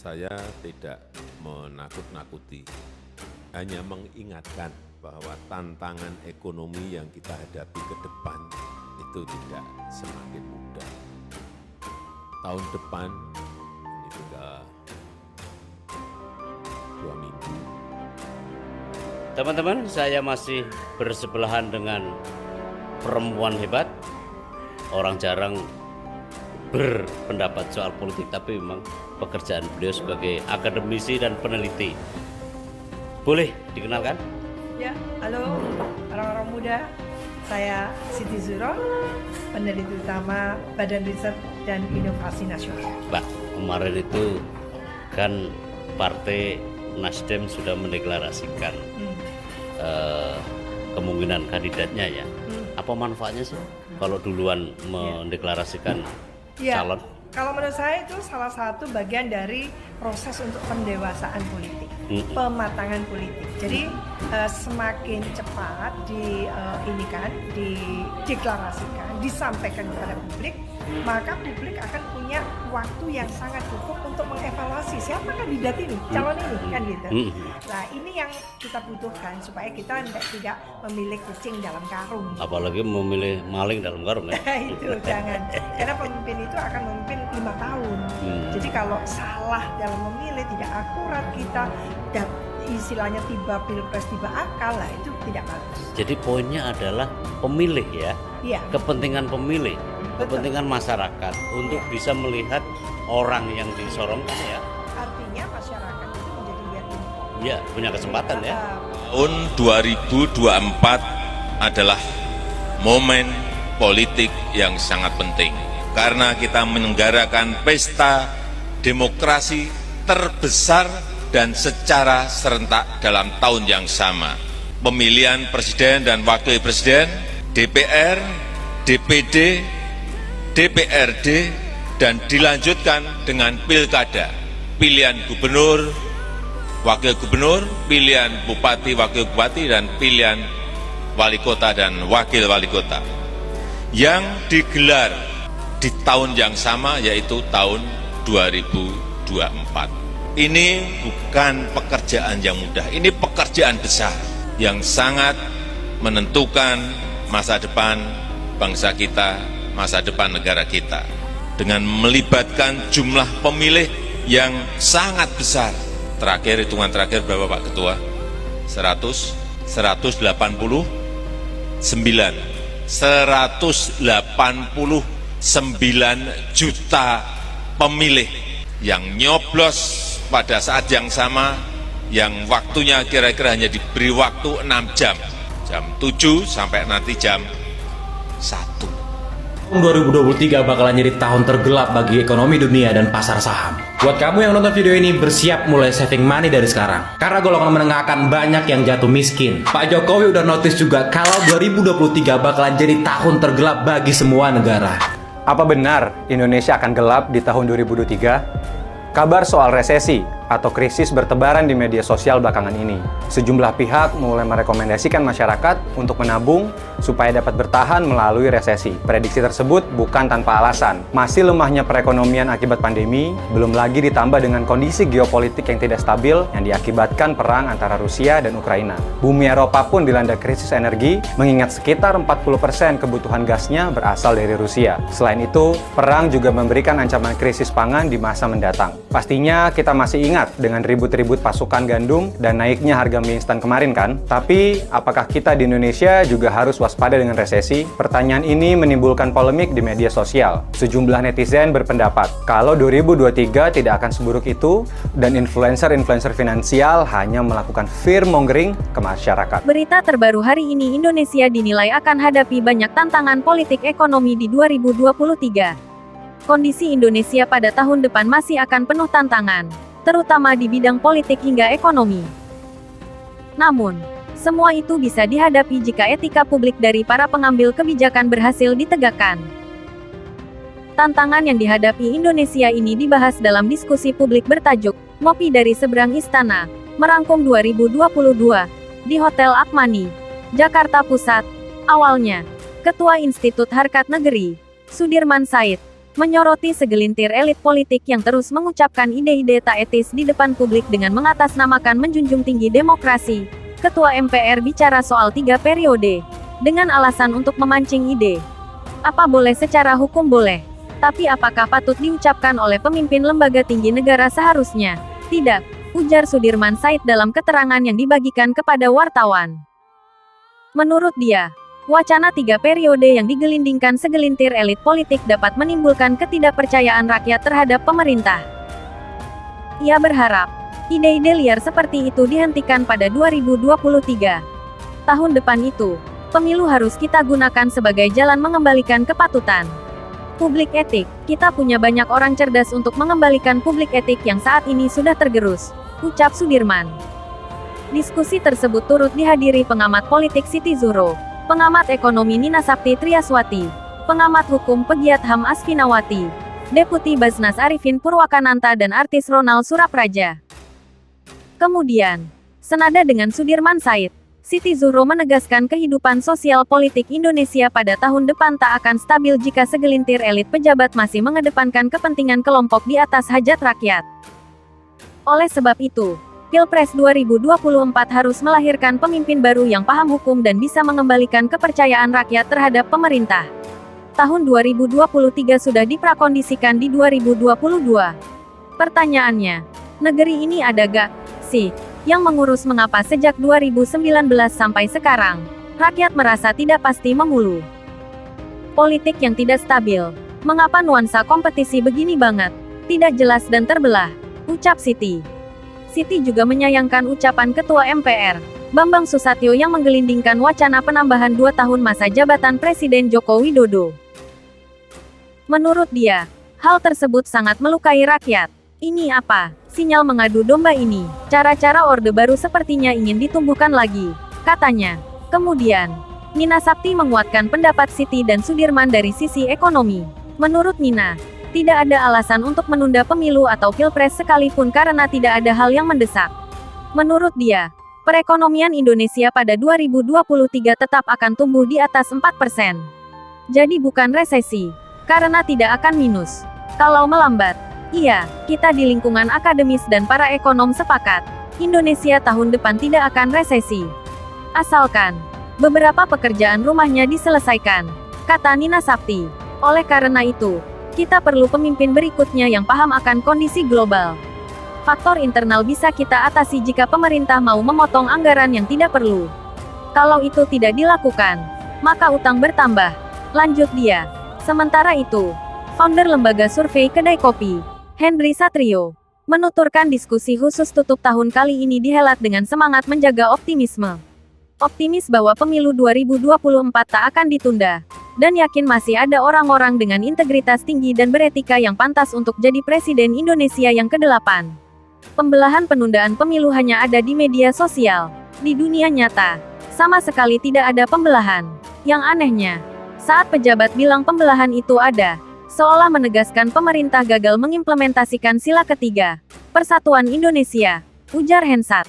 saya tidak menakut-nakuti, hanya mengingatkan bahwa tantangan ekonomi yang kita hadapi ke depan itu tidak semakin mudah. Tahun depan, ini tinggal 2 minggu. Teman-teman, saya masih bersebelahan dengan perempuan hebat. Orang jarang berpendapat soal politik, tapi memang pekerjaan beliau sebagai akademisi dan peneliti. Boleh dikenalkan? Ya, halo orang-orang muda. Saya Siti Zuro, peneliti utama Badan Riset dan Inovasi Nasional. Pak, kemarin itu kan Partai Nasdem sudah mendeklarasikan kemungkinan kandidatnya ya. Apa manfaatnya sih kalau duluan mendeklarasikan calon? Kalau menurut saya itu salah satu bagian dari proses untuk pendewasaan politik, pematangan politik. Jadi semakin cepat dideklarasikan, disampaikan kepada publik, maka publik akan punya waktu yang sangat cukup untuk mengevaluasi siapa kandidat ini, calon ini, kan gitu. Nah, ini yang kita butuhkan supaya kita tidak memilih kucing dalam karung. Apalagi memilih maling dalam karung ya. Itu jangan, karena pemimpin itu akan memimpin 5 tahun. Jadi kalau salah dalam memilih, tidak akurat, kita istilahnya tiba pilpres tiba akal, lah itu tidak bagus. Jadi poinnya adalah pemilih ya, kepentingan pemilih, kepentingan masyarakat untuk bisa melihat orang yang disorongkan ya. Artinya masyarakat itu menjadi lihat info. Ya, punya kesempatan ya. Tahun 2024 adalah momen politik yang sangat penting karena kita menyelenggarakan pesta demokrasi terbesar dan secara serentak dalam tahun yang sama. Pemilihan presiden dan wakil presiden, DPR, DPD, DPRD, dan dilanjutkan dengan pilkada, pilihan gubernur, wakil gubernur, pilihan bupati, wakil bupati, dan pilihan wali kota dan wakil wali kota yang digelar di tahun yang sama, yaitu tahun 2024. Ini bukan pekerjaan yang mudah, ini pekerjaan besar yang sangat menentukan masa depan bangsa kita, masa depan negara kita. Dengan melibatkan jumlah pemilih yang sangat besar. Terakhir, hitungan terakhir berapa Pak Ketua? 189 juta pemilih yang nyoblos pada saat yang sama, yang waktunya kira-kira hanya diberi waktu 6 jam, jam 7 sampai nanti jam 1. Tahun 2023 bakalan jadi tahun tergelap bagi ekonomi dunia dan pasar saham. Buat kamu yang nonton video ini, bersiap mulai saving money dari sekarang. Karena golongan menengah akan banyak yang jatuh miskin. Pak Jokowi udah notice juga kalau 2023 bakalan jadi tahun tergelap bagi semua negara. Apa benar Indonesia akan gelap di tahun 2023? Kabar soal resesi atau krisis bertebaran di media sosial belakangan ini. Sejumlah pihak mulai merekomendasikan masyarakat untuk menabung supaya dapat bertahan melalui resesi. Prediksi tersebut bukan tanpa alasan. Masih lemahnya perekonomian akibat pandemi, belum lagi ditambah dengan kondisi geopolitik yang tidak stabil yang diakibatkan perang antara Rusia dan Ukraina. Bumi Eropa pun dilanda krisis energi, mengingat sekitar 40% kebutuhan gasnya berasal dari Rusia. Selain itu, perang juga memberikan ancaman krisis pangan di masa mendatang. Pastinya kita masih ingat dengan ribut-ribut pasukan gandum dan naiknya harga mie instan kemarin kan? Tapi, apakah kita di Indonesia juga harus waspada dengan resesi? Pertanyaan ini menimbulkan polemik di media sosial. Sejumlah netizen berpendapat kalau 2023 tidak akan seburuk itu dan influencer-influencer finansial hanya melakukan fear-mongering ke masyarakat. Berita terbaru hari ini, Indonesia dinilai akan hadapi banyak tantangan politik ekonomi di 2023. Kondisi Indonesia pada tahun depan masih akan penuh tantangan, terutama di bidang politik hingga ekonomi. Namun, semua itu bisa dihadapi jika etika publik dari para pengambil kebijakan berhasil ditegakkan. Tantangan yang dihadapi Indonesia ini dibahas dalam diskusi publik bertajuk Ngopi dari Seberang Istana, Merangkum 2022, di Hotel Akmani, Jakarta Pusat. Awalnya, Ketua Institut Harkat Negeri, Sudirman Said, menyoroti segelintir elit politik yang terus mengucapkan ide-ide tak etis di depan publik dengan mengatasnamakan menjunjung tinggi demokrasi. Ketua MPR bicara soal 3 periode, dengan alasan untuk memancing ide. Apa boleh secara hukum boleh, tapi apakah patut diucapkan oleh pemimpin lembaga tinggi negara seharusnya? Tidak, ujar Sudirman Said dalam keterangan yang dibagikan kepada wartawan. Menurut dia, wacana 3 periode yang digelindingkan segelintir elit politik dapat menimbulkan ketidakpercayaan rakyat terhadap pemerintah. Ia berharap, ide-ide liar seperti itu dihentikan pada 2023. Tahun depan itu, pemilu harus kita gunakan sebagai jalan mengembalikan kepatutan. Publik etik, kita punya banyak orang cerdas untuk mengembalikan publik etik yang saat ini sudah tergerus, ucap Sudirman. Diskusi tersebut turut dihadiri pengamat politik Siti Zuhro, pengamat ekonomi Nina Sapti Triaswati, pengamat hukum pegiat HAM Asfinawati, Deputi Basnas Arifin Purwakananta dan artis Ronald Surapraja. Kemudian, senada dengan Sudirman Said, Siti Zuhro menegaskan kehidupan sosial politik Indonesia pada tahun depan tak akan stabil jika segelintir elit pejabat masih mengedepankan kepentingan kelompok di atas hajat rakyat. Oleh sebab itu, Pilpres 2024 harus melahirkan pemimpin baru yang paham hukum dan bisa mengembalikan kepercayaan rakyat terhadap pemerintah. Tahun 2023 sudah diprakondisikan di 2022. Pertanyaannya, negeri ini ada gak sih yang mengurus? Mengapa sejak 2019 sampai sekarang, rakyat merasa tidak pasti memulu? Politik yang tidak stabil, mengapa nuansa kompetisi begini banget? Tidak jelas dan terbelah, ucap Siti. Siti juga menyayangkan ucapan Ketua MPR, Bambang Susatyo yang menggelindingkan wacana penambahan 2 tahun masa jabatan Presiden Joko Widodo. Menurut dia, hal tersebut sangat melukai rakyat. Ini apa? Sinyal mengadu domba ini. Cara-cara Orde Baru sepertinya ingin ditumbuhkan lagi, katanya. Kemudian, Nina Sapti menguatkan pendapat Siti dan Sudirman dari sisi ekonomi. Menurut Nina, tidak ada alasan untuk menunda pemilu atau pilpres sekalipun karena tidak ada hal yang mendesak. Menurut dia, perekonomian Indonesia pada 2023 tetap akan tumbuh di atas 4%. Jadi bukan resesi, karena tidak akan minus. Kalau melambat, iya, kita di lingkungan akademis dan para ekonom sepakat, Indonesia tahun depan tidak akan resesi. Asalkan beberapa pekerjaan rumahnya diselesaikan, kata Nina Sapti. Oleh karena itu, kita perlu pemimpin berikutnya yang paham akan kondisi global. Faktor internal bisa kita atasi jika pemerintah mau memotong anggaran yang tidak perlu. Kalau itu tidak dilakukan, maka utang bertambah, lanjut dia. Sementara itu, founder lembaga survei Kedai Kopi, Henry Satrio, menuturkan diskusi khusus tutup tahun kali ini dihelat dengan semangat menjaga optimisme. Optimis bahwa pemilu 2024 tak akan ditunda, dan yakin masih ada orang-orang dengan integritas tinggi dan beretika yang pantas untuk jadi Presiden Indonesia yang ke-8. Pembelahan penundaan pemilu hanya ada di media sosial. Di dunia nyata, sama sekali tidak ada pembelahan. Yang anehnya, saat pejabat bilang pembelahan itu ada, seolah menegaskan pemerintah gagal mengimplementasikan sila ketiga, Persatuan Indonesia, ujar Hensat.